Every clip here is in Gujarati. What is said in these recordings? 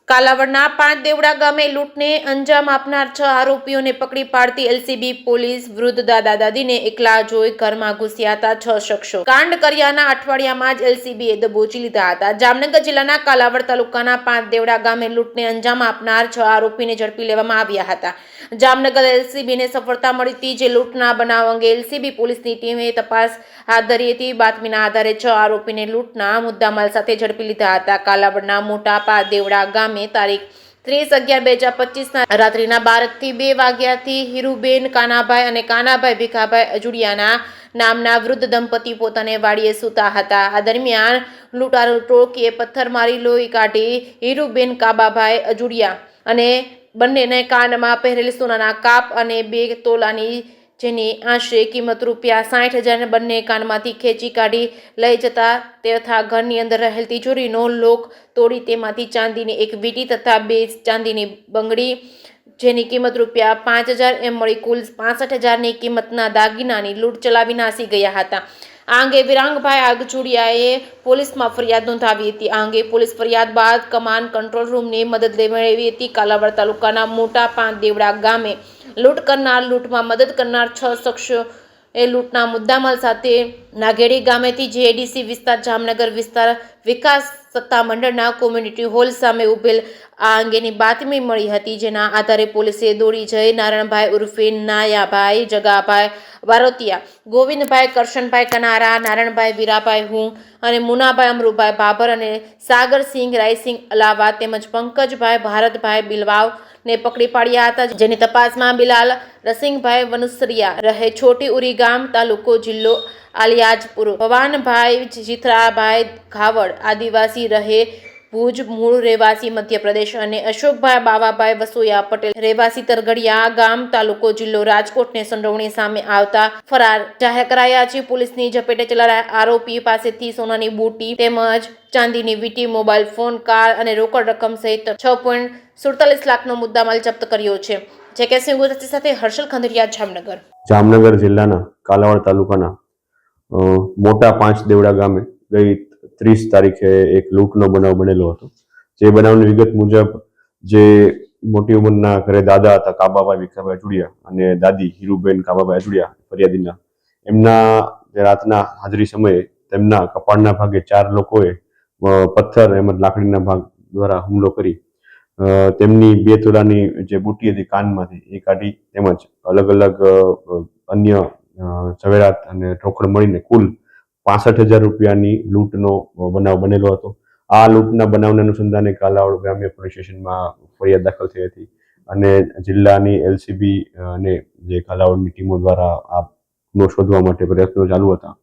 કાલાવડના પાંચ દેવડા ગામે લૂંટને અંજામ આપનાર 6 આરોપીઓને પકડી પાડતી એલસીબી પોલીસ વૃદ્ધ દાદા દાદીને એકલા જોઈ ઘરમાં ઘૂસ્યા હતા 6 શખ્સો. કાંડ કર્યાના અઠવાડિયામાં જ એલસીબીએ દબોચી લીધા હતા. જામનગર જિલ્લાના કાલાવડ તાલુકાના પાંચ દેવડા ગામે લૂંટને અંજામ આપનાર 6 આરોપીને ઝડપી લેવામાં આવ્યા હતા. જામનગર એલસીબીને સફળતા મળી હતી, જે લૂંટના બનાવ અંગે એલસીબી પોલીસની ટીમે તપાસ હાથ ધરી હતી. બાતમીના આધારે 6 આરોપીને લૂંટના મુદ્દામાલ સાથે ઝડપી લીધા હતા. કાલાવડના મોટા પાંચ દેવડા ગામે તારીખ 30/11/2025 રાત્રિના 12 થી 2 વાગ્યાથી હીરુબેન કાનાભાઈ અને કાનાભાઈ ભીખાભાઈ અજુડિયાના નામના વૃદ્ધ દંપતી પોતાને વાડીએ સૂતા હતા. આ દરમિયાન લૂંટારૂ ટોળકીએ પથ્થર મારી લોહી કાઢી હીરુબેન કાબાભાઈ અજુડિયા અને બંનેને કાનમાં પહેરેલ સોનાના કાપ અને 2 તોલાની જેની આશરે કિંમત ₹60,000 બંને કાનમાંથી ખેંચી કાઢી લઈ જતા તથા ઘરની અંદર રહેલ તિજોરીનો લોક તોડી તેમાંથી ચાંદીની એક વીંટી તથા 2 ચાંદીની બંગડી જેની કિંમત ₹5,000 એમ મળી કુલ 65,000ની કિંમતના દાગીનાની લૂંટ ચલાવી નાસી ગયા હતા. આ અંગે વિરાંગભાઈ આગજુડિયાએ પોલીસમાં ફરિયાદ નોંધાવી હતી. આ અંગે પોલીસ ફરિયાદ બાદ કમાન્ડ કંટ્રોલ રૂમની મદદ મેળવી હતી. કાલાવડ તાલુકાના મોટા પાંચ દેવડા ગામે લૂંટમાં મદદ કરનાર 6 શખ્સો એ લૂંટના મુદ્દામાલ સાથે નાગેડી ગામેથી જેડીસી વિસ્તાર જામનગર વિસ્તાર વિકાસ સત્તામંડળના કોમ્યુનિટી હોલ સામે ઉભેલ આ અંગેની બાતમી મળી હતી, જેના આધારે પોલીસે દોડી જઈ નારણભાઈ ઉર્ફે નાયાભાઈ જગાભાઈ વારોતિયા, ગોવિંદભાઈ કરશનભાઈ કનારા, નારણભાઈ વીરાભાઈ હું અને મુનાભાઈ અમરુભાઈ બાબર અને સાગરસિંહ રાયસિંહ અલાવા તેમજ પંકજભાઈ ભારતભાઈ બિલવાવ ને પકડી પાડ્યા હતા, જેની તપાસમાં બિલાલ રસિંગભાઈ વનુસરિયા રહે છોટી ઉરી ગામ, તાલુકો જિલ્લો આલિયાજપુર, ભવાનભાઈ જીથરાભાઈ ઘાવડ આદિવાસી રહે ભુજ મૂળ રહેવાસી મધ્યપ્રદેશ અને અશોકભાઈ બાવાભાઈ વસોયા પટેલ રહેવાસી તરગડિયા ગામ, તાલુકો જિલ્લો રાજકોટને સંડોવણી સામે આવતા ફરાર જાહેર કરાયા છે. પોલીસની ઝપેટે ચલાયા આરોપી પાસેથી સોનાની બુટી તેમજ ચાંદીની વીંટી, મોબાઈલ ફોન, કાર અને રોકડ રકમ સહિત 6.47 લાખનો મુદ્દામાલ જપ્ત કર્યો છે. જેકેસિંહ ગુજરાતી સાથે હર્ષલ ખંડેરિયા, જામનગર. જામનગર જિલ્લાના કાલાવડ તાલુકાના મોટા પાંચ દેવડા ગામે ગઈ 30 તારીખે એક લૂંટનો બનાવ બનેલો હતો. જે બનાવની વિગત મુજબ જે મોટી ઉંમરના ઘરે દાદા હતા કાબાભાઈ ભીખાભાઈ અજુડિયા અને દાદી હીરુબેન કાબાભાઈ અજુડિયા ફરિયાદીના, એમના રાતના હાજરી સમયે તેમના કપાળના ભાગે 4 લોકોએ પથ્થર એમજ લાકડીના ભાગ દ્વારા હુમલો કરી તેમની 2 તોલાની જે બુટી હતી કાનમાંથી એ કાઢી તેમજ અલગ અલગ અન્ય ઝવેરાત અને રોકડ મળીને કુલ 65,000 રૂપિયાની લૂંટનો બનાવ બનેલો હતો. આ લૂંટના બનાવને અનુસંધાને કાલાવડ ગ્રામ્ય પોલીસ સ્ટેશનમાં ફરિયાદ દાખલ થઈ હતી અને જિલ્લાની એલસીબી અને જે કાલાવડની ટીમો દ્વારા આ ગુનો શોધવા માટે પ્રયત્નો ચાલુ હતા.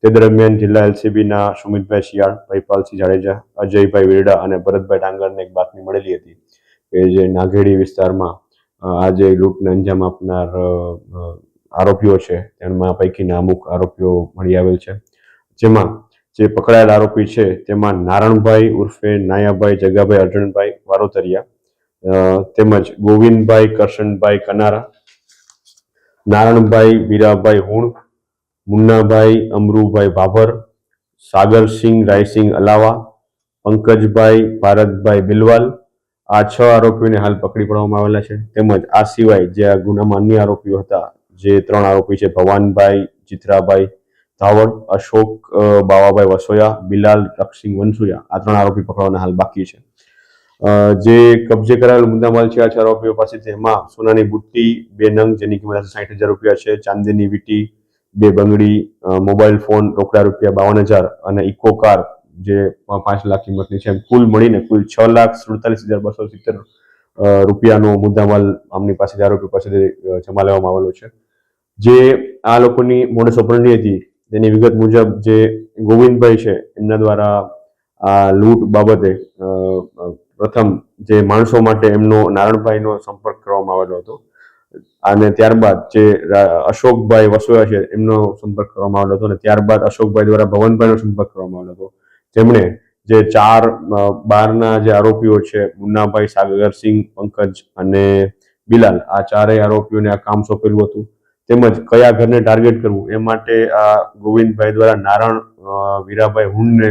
તે દરમિયાન જિલ્લા એલસીબીના સુમિતભાઈ શિયાળ, ભયપાલસિંહ જાડેજા, અજયભાઈ વેરડા અને ભરતભાઈ ડાંગરને એક બાતમી મળેલી હતી કે જે નાગેડી વિસ્તારમાં આ જે લૂંટને અંજામ આપનાર આરોપીઓ છે તેમાં પૈકીના અમુક આરોપીઓ મળી આવેલ છે. જેમાં જે પકડાયેલ આરોપી છે તેમાં નારણભાઈ ઉર્ફે નાયાભાઈ જગાભાઈ અર્જણભાઈ વારોતરિયા તેમજ ગોવિંદભાઈ કરશનભાઈ કનારા, નારણભાઈ વીરાભાઈ હુણ, મુન્નાભાઈ અમરુભાઈ બાબર, સાગરસિંહ રાયસિંહ અલાવા, પંકજભાઈ ભારતભાઈ બિલવાલ, આ 6 આરોપીઓને હાલ પકડી પાડવામાં આવેલા છે. તેમજ આ સિવાય જે આ ગુનામાં અન્ય આરોપીઓ હતા, જે 3 આરોપી છે ભવાનભાઈ જીથરાભાઈ ધાવડ, અશોક બાવાભાઈ વસોયા, બિલાલ રક્ષિંગ વનસુયા, આ 3 આરોપી પકડવાના હાલ બાકી છે. જે કબજે કરાયેલ મુદ્દામાલ છે આ 6 આરોપીઓ પાસેથી એમાં સોનાની બુટ્ટી 2 નંગ જેની કિંમત 60,000 રૂપિયા છે, ચાંદીની વીંટી, 2 બંગડી, મોબાઈલ ફોન, રોકડા ₹52,000 અને ઇકો કાર જે 5 લાખ કિંમતની છે. કુલ મળીને કુલ 6,47,270 રૂપિયાનો મુદ્દામાલ આમની પાસે આરોપી પાસેથી જમા લેવામાં આવેલો છે. જે આ લોકોની મોડસ ઓપરેન્ડી હતી તેની વિગત મુજબ જે ગોવિંદભાઈ છે એમના દ્વારા આ લૂંટ બાબતે પ્રથમ જે માણસો માટે એમનો નારણભાઈનો સંપર્ક કરવામાં આવેલો હતો અને ત્યારબાદ જે અશોકભાઈ વસોયા છે એમનો સંપર્ક કરવામાં આવેલો હતો અને ત્યારબાદ અશોકભાઈ દ્વારા ભવનભાઈનો સંપર્ક કરવામાં આવેલો હતો. જેમણે જે 4 બહારના જે આરોપીઓ છે મુન્નાભાઈ, સાગરસિંહ, પંકજ અને બિલાલ, આ 4 આરોપીઓને આ કામ સોંપેલું હતું. તેમજ કયા ઘરને ટાર્ગેટ કરવું એ માટે આ ગોવિંદભાઈ દ્વારા નારણ વીરાભાઈ હુણને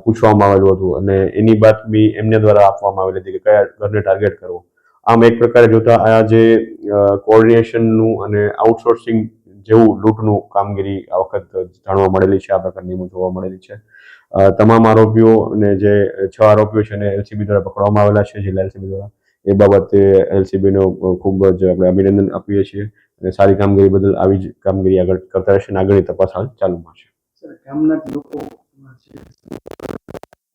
પૂછવામાં આવેલું હતું અને એની બાતમી એમને દ્વારા આપવામાં આવેલી હતી કે કયા ઘરને ટાર્ગેટ કરવો. આમ એક પ્રકારે જોતા આ જે કોઓર્ડિનેશનનું અને આઉટસોર્સિંગ જેવું લૂંટનું કામગીરી આ વખત જાણવા મળેલી છે. આ પ્રકારની જોવા મળેલી છે. તમામ આરોપીઓને જે 6 આરોપીઓ છે એને એલસીબી દ્વારા પકડવામાં આવેલા છે, જિલ્લા એલસીબી દ્વારા. એ બાબતે એલસીબીનો ખૂબ જ આપણે અભિનંદન આપીએ છીએ અને સારી કામગીરી બદલ આવી જ કામગીરી આગળ કરતા રહેશે અને આગળની તપાસ હાલ ચાલુમાં છે. ગામના લોકો